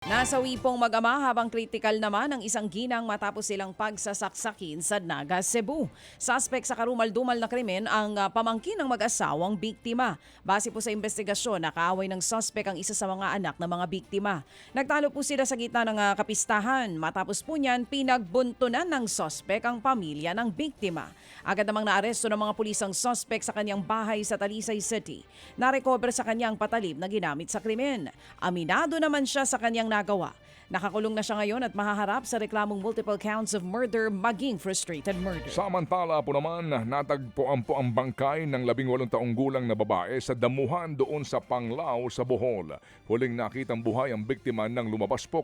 Nasawi pong mag-ama habang kritikal naman ang isang ginang matapos silang pagsasaksakin sa Naga, Cebu. Suspect sa karumal-dumal na krimen ang pamangkin ng mag-asawang biktima. Base po sa investigasyon, nakaaway ng suspect ang isa sa mga anak ng mga biktima. Nagtalo po sila sa gitna ng kapistahan. Matapos po niyan, pinagbuntunan ng suspect ang pamilya ng biktima. Agad namang naaresto ng mga pulis ang suspect sa kanyang bahay sa Talisay City. Narecover sa kanyang patalim na ginamit sa krimen. Aminado naman siya sa kanyang nagawa. Nakakulong na siya ngayon at mahaharap sa reklamong multiple counts of murder maging frustrated murder. Samantala po naman, natagpuan po ang bangkay ng 18 taong gulang na babae sa damuhan doon sa Panglao sa Bohol. Huling nakitang buhay ang biktima nang lumabas po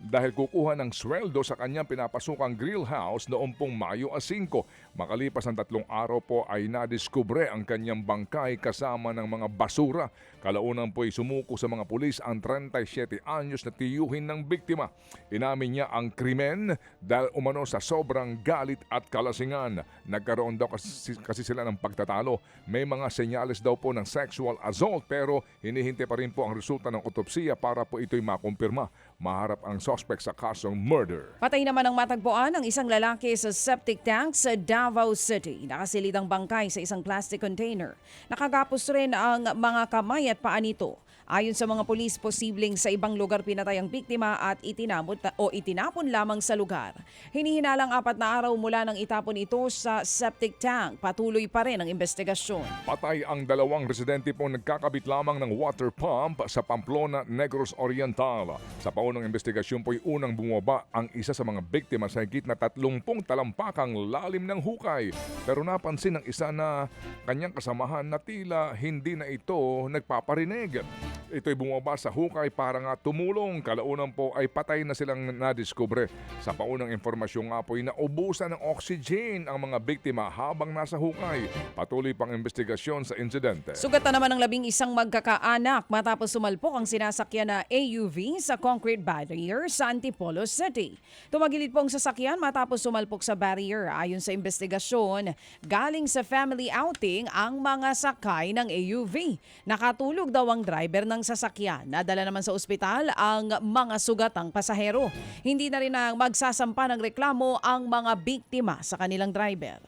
dahil kukuha ng sweldo sa kanyang pinapasukang grill house noong pong Mayo 5. Makalipas ang 3 araw po ay nadiskubre ang kanyang bangkay kasama ng mga basura. Kalaunan po ay sumuko sa mga pulis ang 37 anyos na tiyuhin ng biktima. Inamin niya ang krimen dahil umano sa sobrang galit at kalasingan. Nagkaroon daw kasi sila ng pagtatalo. May mga senyales daw po ng sexual assault pero hinihintay pa rin po ang resulta ng otopsiya para po ito'y makumpirma. Maharap ang suspect sa kasong murder. Patay naman ang matagpuan ng isang lalaki sa septic tank sa Davao City. Nakasilid ang bangkay sa isang plastic container. Nakagapos rin ang mga kamay at paa nito. Ayon sa mga pulis, posibleng sa ibang lugar pinatay ang biktima at itinapon lamang sa lugar. Hinihinalang 4 na araw mula nang itapon ito sa septic tank. Patuloy pa rin ang investigasyon. Patay ang 2 residente po nagkakabit lamang ng water pump sa Pamplona, Negros Oriental. Sa paunang investigasyon po'y unang bumaba ang isa sa mga biktima sa higit na 30 talampakang lalim ng hukay. Pero napansin ng isa na kanyang kasamahan na tila hindi na ito nagpaparinig. Ito'y bumaba sa hukay para nga tumulong. Kalaunan po ay patay na silang nadiskubre. Sa paunang informasyon nga po ay naubusan ng oxygen ang mga biktima habang nasa hukay. Patuloy pang investigasyon sa insidente. Sugatan naman ng 11 magkakaanak matapos sumalpok ang sinasakyan na AUV sa concrete barrier sa Antipolo City. Tumagilid po ang sasakyan matapos sumalpok sa barrier. Ayon sa investigasyon, galing sa family outing ang mga sakay ng AUV. Nakatulog daw ang driver ng sasakyan. Nadala naman sa ospital ang mga sugatang pasahero. Hindi na rin magsasampa ng reklamo ang mga biktima sa kanilang driver.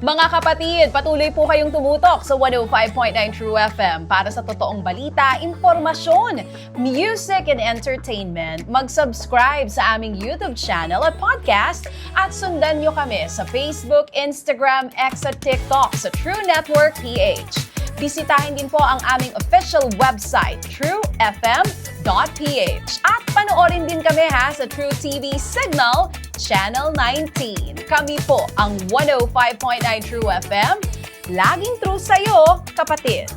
Mga kapatid, patuloy po kayong tumutok sa 105.9 True FM para sa totoong balita, informasyon, music and entertainment. Mag-subscribe sa aming YouTube channel at podcast at sundan nyo kami sa Facebook, Instagram, X at TikTok sa True Network PH. Bisitahin din po ang aming official website, truefm.ph. At panoorin din kami sa True TV Signal, Channel 19. Kami po ang 105.9 True FM. Laging true sa'yo, kapatid.